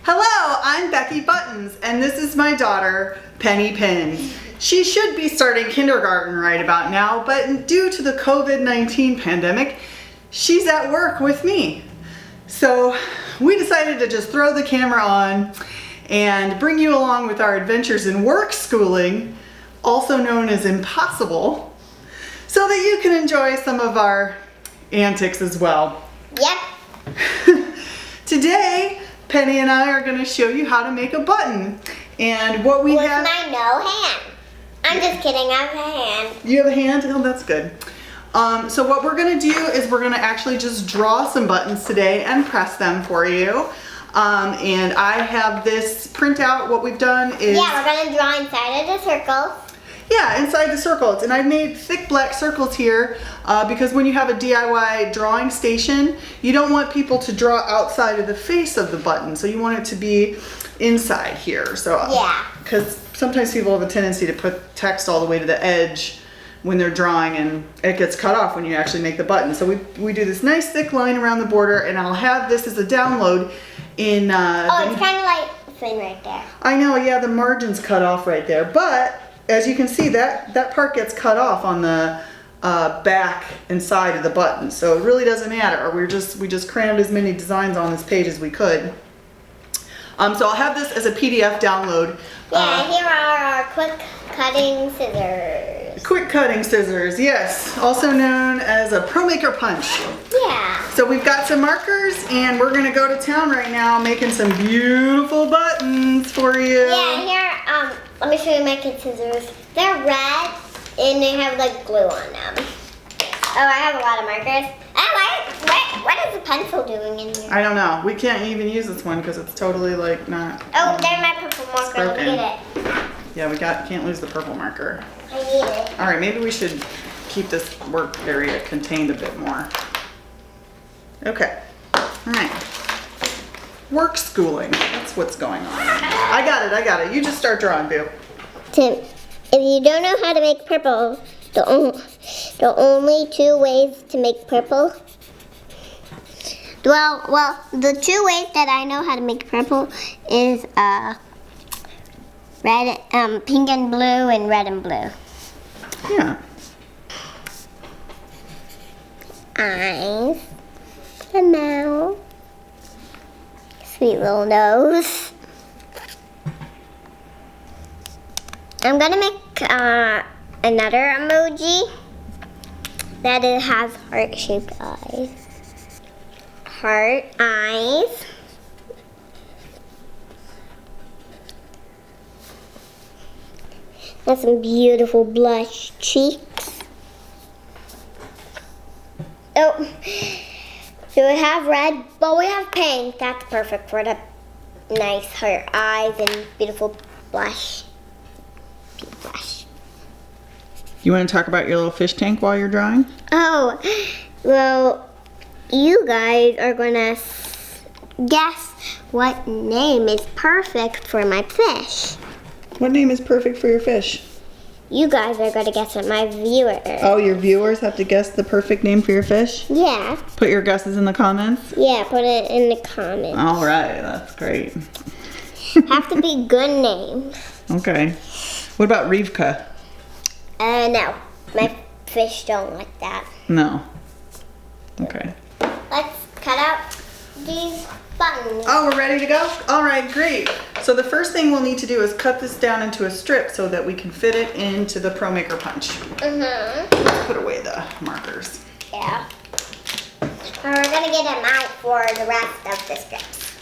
Hello, I'm Becky Buttons, and this is my daughter, Penny Pins. She should be starting kindergarten right about now, but due to the COVID-19 pandemic, she's at work with me. So we decided to just throw the camera on and bring you along with our adventures in work schooling, also known as impossible, so that you can enjoy some of our antics as well. Yep. Today, Penny and I are going to show you how to make a button. And what we have... With my no hand. I'm just kidding, I have a hand. You have a hand? Oh, that's good. So what we're going to do is we're going to actually just draw some buttons today and press them for you. And I have this printout. What we've done is... Yeah, we're going to draw inside of the circle. Yeah, inside the circles. And I've made thick black circles here because when you have a DIY drawing station, you don't want people to draw outside of the face of the button. So you want it to be inside here. So yeah. Because sometimes people have a tendency to put text all the way to the edge when they're drawing and it gets cut off when you actually make the button. So we do this nice thick line around the border, and I'll have this as a download in... oh, it's kind of like the thing right there. I know, yeah, the margin's cut off right there. But as you can see, that part gets cut off on the back and side of the button. So it really doesn't matter. We just crammed as many designs on this page as we could. So I'll have this as a PDF download. Yeah, here are our quick cutting scissors. Quick cutting scissors, yes. Also known as a Pro Maker punch. Yeah. So we've got some markers and we're gonna go to town right now making some beautiful buttons for you. Yeah, here, let me show you my kid scissors. They're red and they have like glue on them. Oh, I have a lot of markers. Oh, what is the pencil doing in here? I don't know. We can't even use this one because it's totally like not... Oh, there's my purple marker. Look at it. Yeah, we can't lose the purple marker. I need it. All right, maybe we should keep this work area contained a bit more. Okay. All right. Work schooling. That's what's going on. I got it. You just start drawing, Boo. Tim, if you don't know how to make purple, the only two ways to make purple. Well, the two ways that I know how to make purple is red, pink and blue, and red and blue. Yeah. Eyes, a mouth, sweet little nose. I'm gonna make another emoji that it has heart-shaped eyes. Heart, eyes. And some beautiful blush cheeks. Oh, so we have red, but we have pink. That's perfect for the nice heart eyes and beautiful blush. Pink blush. You want to talk about your little fish tank while you're drawing? Oh, well, you guys are gonna guess what name is perfect for my fish. What name is perfect for your fish? You guys are gonna guess it, my viewers. Oh, your viewers have to guess the perfect name for your fish? Yeah. Put your guesses in the comments? Yeah, put it in the comments. All right, that's great. Have to be good names. Okay. What about Rivka? No. My fish don't like that. No. Okay. Let's cut out these buttons. Oh, we're ready to go? All right, great. So the first thing we'll need to do is cut this down into a strip so that we can fit it into the Pro Maker punch. Let's put away the markers. Yeah. And we're gonna get them out for the rest of the strips.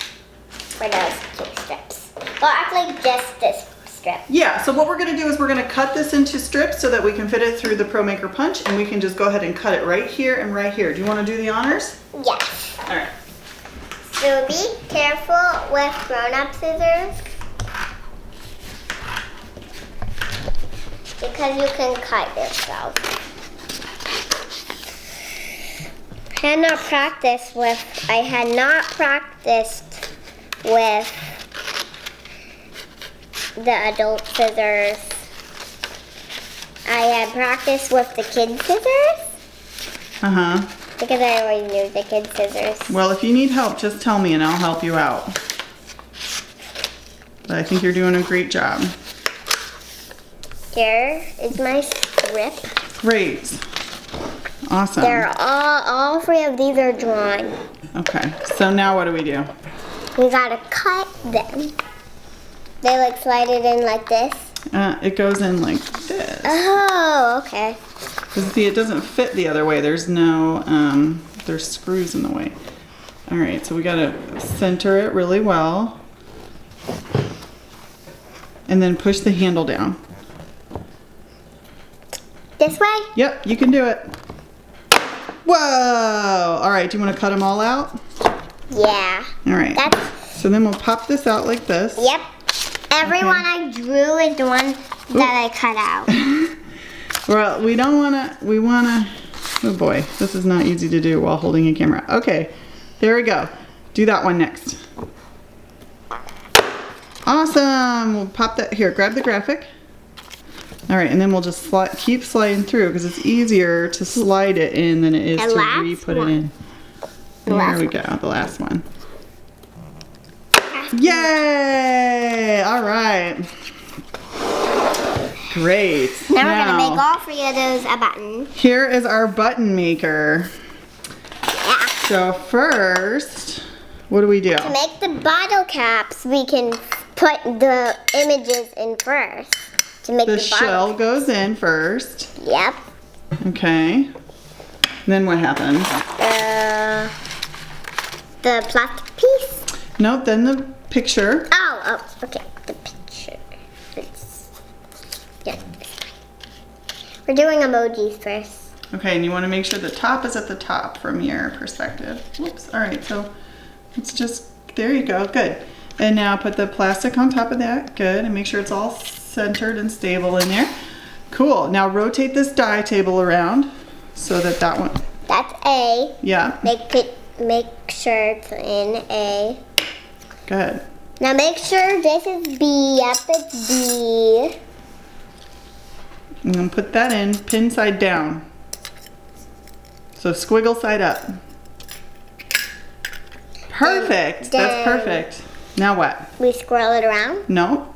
For those 2 strips. Well, actually just this strip. Yeah, so what we're gonna do is we're gonna cut this into strips so that we can fit it through the Pro Maker punch, and we can just go ahead and cut it right here and right here. Do you wanna do the honors? Yes. All right. So be careful with grown-up scissors because you can cut yourself. I had not practiced with the adult scissors. I had practiced with the kid scissors. Uh-huh. Because I always use the kid scissors. Well, if you need help, just tell me and I'll help you out. But I think you're doing a great job. Here is my strip. Great. Awesome. They're all three of these are drawn. Okay, so now what do we do? We gotta cut them. They like slide it in like this. It goes in like this. Oh, okay. 'Cause see, it doesn't fit the other way. There's no, there's screws in the way. All right, so we gotta center it really well. And then push the handle down. This way? Yep, you can do it. Whoa! All right, do you want to cut them all out? Yeah. All right. That's, So then we'll pop this out like this. yep. Everyone I drew is the one that I cut out. Well, we don't want to, we want to, oh boy, this is not easy to do while holding a camera. Okay, there we go. Do that one next. Awesome! We'll pop that, here, grab the graphic. All right, and then we'll just keep sliding through because it's easier to slide it in than it is The to last re-put it one. in. There last we go, the last one. Yay! All right. Great. Now we're gonna make all three of those a button. Here is our button maker. Yeah. So first, what do we do? To make the bottle caps, we can put the images in first. To make The the shell bottle. goes in first. Yep. Okay. Then what happens? The plastic piece. Nope, then the picture. Oh, okay. The picture. Yeah. We're doing emojis first. Okay, and you want to make sure the top is at the top from your perspective. Whoops. All right, so it's just, there you go. Good. And now put the plastic on top of that. Good. And make sure it's all centered and stable in there. Cool. Now rotate this die table around so that that one. That's A. Yeah. Make sure it's in A. Good. Now make sure this is B. Yep, it's B. And then put that in pin side down. So squiggle side up. Perfect. Done. That's perfect. Now what? We scroll it around. No.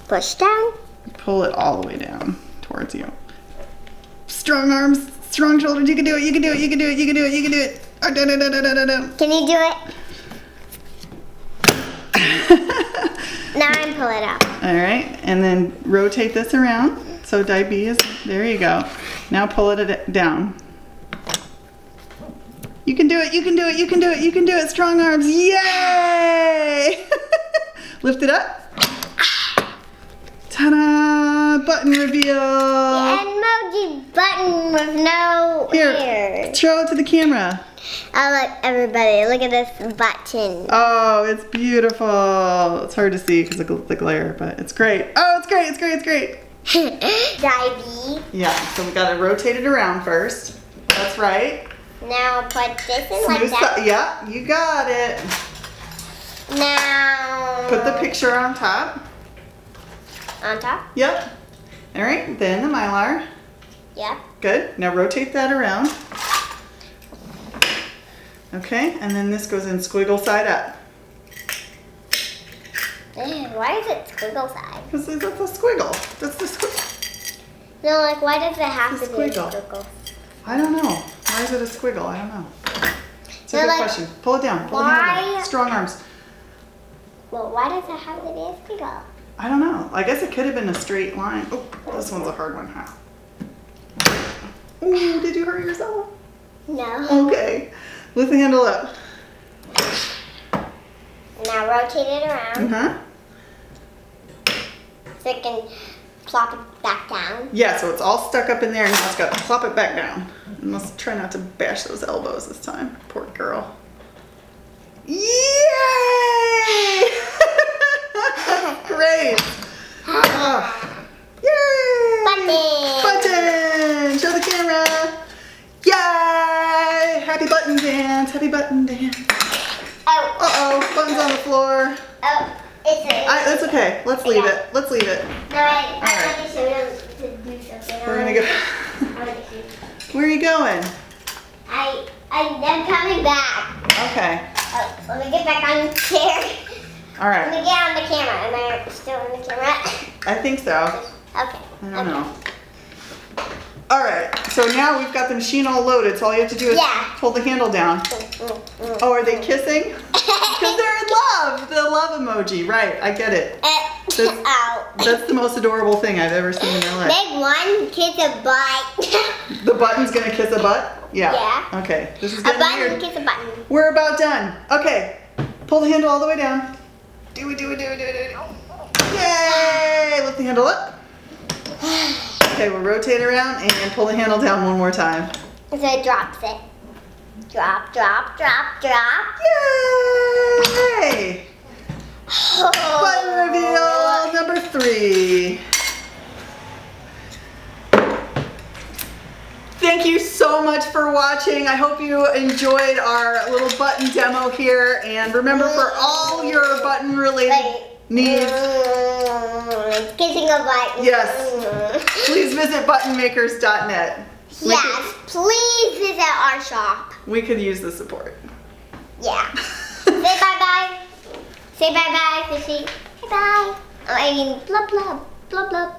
Push down. Pull it all the way down towards you. Strong arms, strong shoulders. You can do it. You can do it. You can do it. You can do it. You can do it. Oh, da, da, da, da, da, da. Can you do it? Now I'm pull it up. All right, and then rotate this around. So die B is, there you go. Now pull it down. You can do it. You can do it. You can do it. You can do it. Strong arms. Yay! Lift it up. Ta-da! Button reveal. Emoji button with no Here, ears. show it to the camera. Oh, look, everybody, look at this button. Oh, it's beautiful. It's hard to see because of the glare, but it's great. Oh, it's great. It's great. It's great. Divey. Yeah, so we got to rotate it around first. That's right. Now put this in like Smooth that. yeah, you got it. Now Put the picture on top. on top. Yep. All right, then the Mylar. Yep. Good. Now rotate that around. Okay, and then this goes in squiggle side up. Why is it squiggle side? Because that's a squiggle. That's the squiggle. No, like why does it have It's to a be a squiggle. squiggle? I don't know. Why is it a squiggle? I don't know. It's a No, good like, question. Pull it down. Pull the hand why- down. Strong arms. Well, why does it have to be a squiggle? I don't know. I guess it could have been a straight line. Oh, this one's a hard one, huh? Ooh, did you hurt yourself? No. Okay. Lift the handle up. Now rotate it around Uh-huh. so it can plop it back down. Yeah, so it's all stuck up in there and now it's got to plop it back down. You must try not to bash those elbows this time. Poor girl. Yay! Great. Oh. Yay! Button! Button! Show the camera. Yay! Happy button dance. Happy button dance. Oh, Uh-oh, button's on the floor. oh, It's okay. Let's leave it. Let's leave it. No, I Alright. want to show you to do something. We're gonna go. Where are you going? I'm coming back. Okay. Oh, let me get back on the chair. All Let me right. get on the camera. Am I still on the camera? I think so. Okay. I don't know. All right. So now we've got the machine all loaded. So all you have to do is Yeah. pull the handle down. Oh, are they kissing? Because they're in love. The love emoji. Right. I get it. Ow. That's the most adorable thing I've ever seen in my life. Make one kiss a butt. The button's gonna kiss a butt? Yeah. Yeah. Okay. This is A getting button weird. kiss a button. We're about done. Okay. Pull the handle all the way down. Do it. Yay! Lift the handle up. Okay, we'll rotate around and pull the handle down one more time. So it drops it. Drop, drop, drop, drop. Yay! Button reveal number 3. Thank you so much for watching. I hope you enjoyed our little button demo here. And remember, for all your button related needs, Kissing a button. yes, please visit buttonmakers.net. Yes, please visit our shop. We could use the support. Yeah. Say bye-bye. Say bye-bye, Fishy. Bye-bye. I mean, blub, blub, blub, blub.